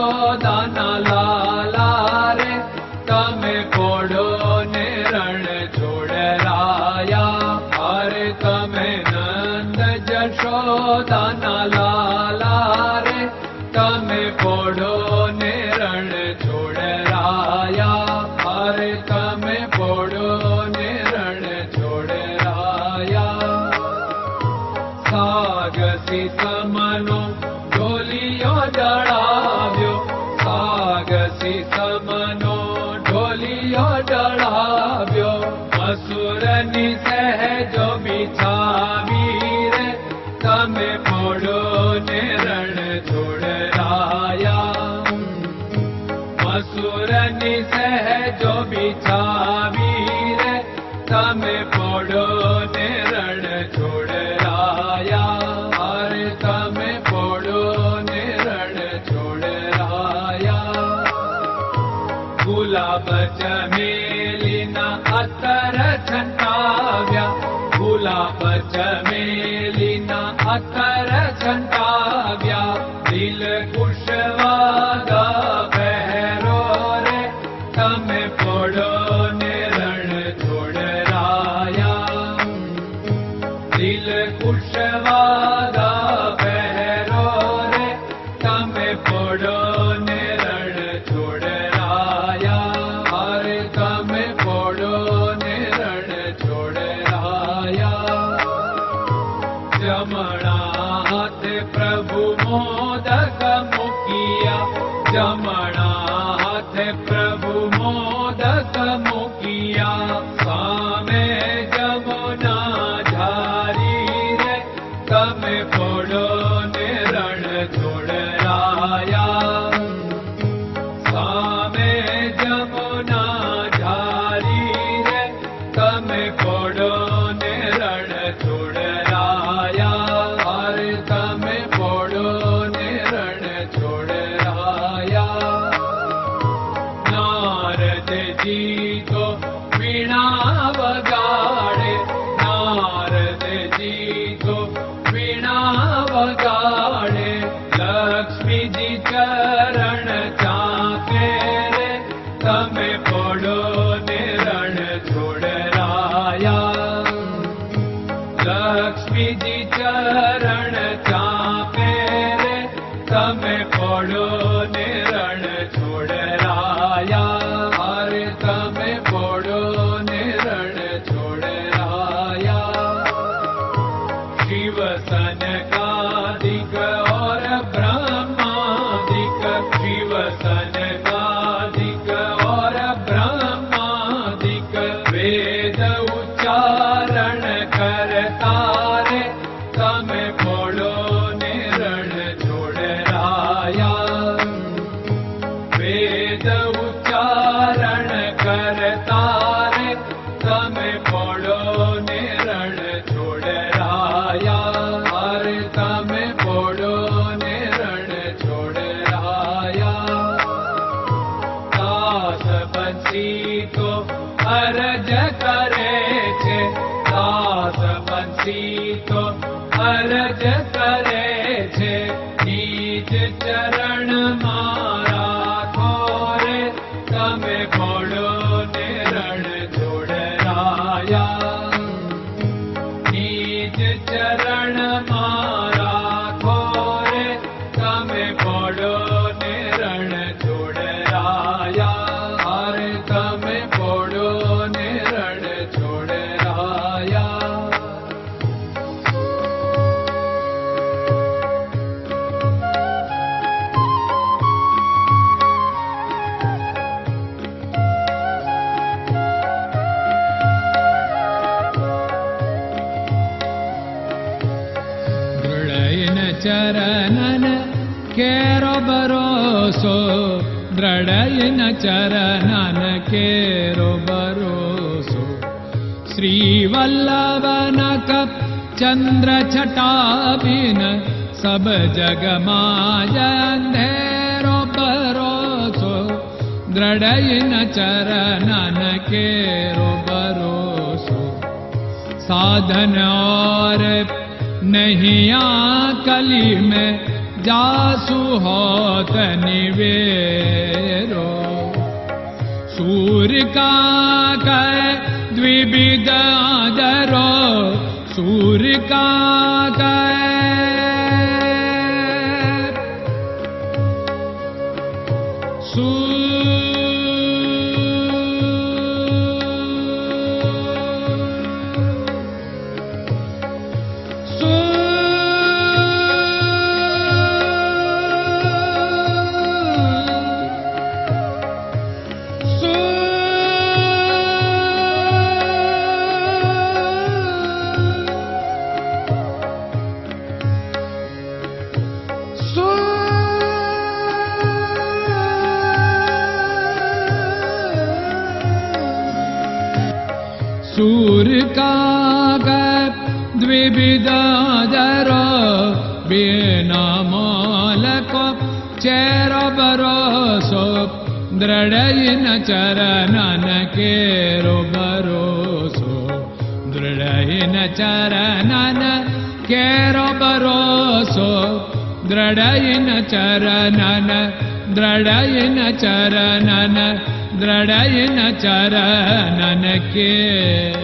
જશોદાના લાલા રે તમે પોડો ને રણ છોડરાયા. અરે તમે નંદ જશોદાના લાલા રે તમે પોડો ને રણ છોડરાયા. અરે તમે પોડો ને રણ છોડરાયા. સાગસી સમનો ઢોલિયો ડળાવ્યો, સાગસી સમનો ઢોલિયો ડળાવ્યો. મસૂરની સહેજો બિછાવી રે તમે પોડો ને રણ છોડરાયા. મસૂરની સહેજો બિછાવી રે તમે પોડો ને રણ છોડરાયા. અરે તમે પોડો ને રણ છોડરાયા. ગુલાબ ચમેલીના અત્તર છંટાવ્યા, ગુલાબ ચમેલીના અત્તર છંટાવ્યા. દિલ કુશવાદા પહેરો રે તમે પોડો ને રણ છોડરાયા. દિલ કુશવાદા પહેરો રે તમે પોડો ને રણ છોડરાયા. અરે તમે પોડો ને રણ છોડરાયા. જમણા હાથે પ્રભુ મોદક મૂકિયા, જમણા હાથે પ્રભુ મોદક મૂકિયા. સામે જમુના ઝારી રે તમે પોડો ને રણ છોડરાયા. સામે જમુના ઝારી રે તમે પોડો ને રણ છોડરાયા. અરે તમે પોડો ને રણ છોડરાયા. નારદજી તો વીણા વગાડે, નારદજી તો વીણા વગાડે. લક્ષ્મીજી ચરણ ચાકે રે તમે પોડો ને રણ છોડરાયા. લક્ષ્મીજી ચરણ ચાપે રે તમે પોડો ને રણ છોડરાયા. અરે તમે પોડો ને રણ છોડરાયા. શિવ સનકાદિક और ब्रह्मादिक, शिव सनकादिक और ब्रह्मादिक. वेद उच्चारण करता रे તમે પોડો ને રણ છોડરાયા. વેદ ઉચ્ચારણ કરતા રે તમે પોડો ને રણ છોડરાયા. અરે તમે પોડો ને રણ છોડરાયા. દાસ બંસી તો અરજ કરે છે, દાસ બંસી તો અરજ કરે છે. નીચ ચરણ મારા ખોરે તમે પોડો ને રણ છોડરાયા. નીચ ચરણ મારા ખોરે તમે પોડો ને રણ છોડરાયા. અરે તમે પોડો ને રણ છોડરાયા. ચરણન કેરો ભરોસો, દ્રઢયન ચરણન કેરો ભરોસો. શ્રી વલ્લભન કપ ચંદ્ર છટાબિન સબ જગમાં અંધેરો ભરોસો. દ્રઢયન ચરણન કેરો ભરોસો. साधन और नहीं कली में जासु होत निवेरो। सूर्य का कै द्विविध आदरो, सूर्य का सूर्य का द्विविधादरो, बिना मोल को चेर भरोसो, दृढ़ चरणन केरो भरोसो, दृढ़ चरणन केरो भरोसो, दृढ़ चरणन, दृढ़ चरणन, दृढ़ चरणन के।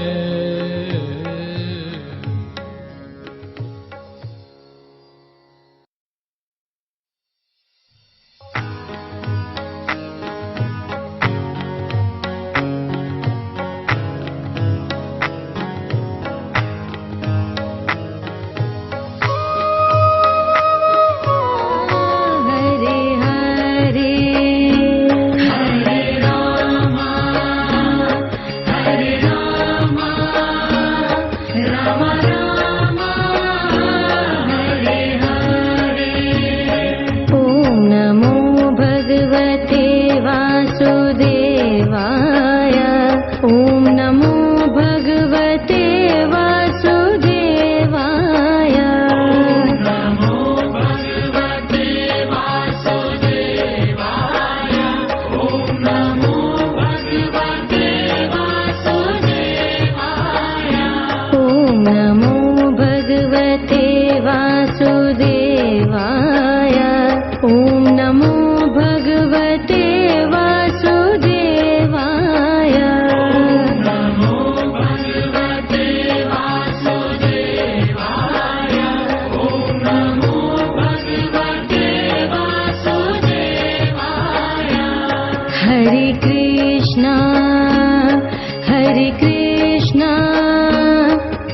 Hare Krishna,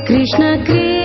Krishna Krishna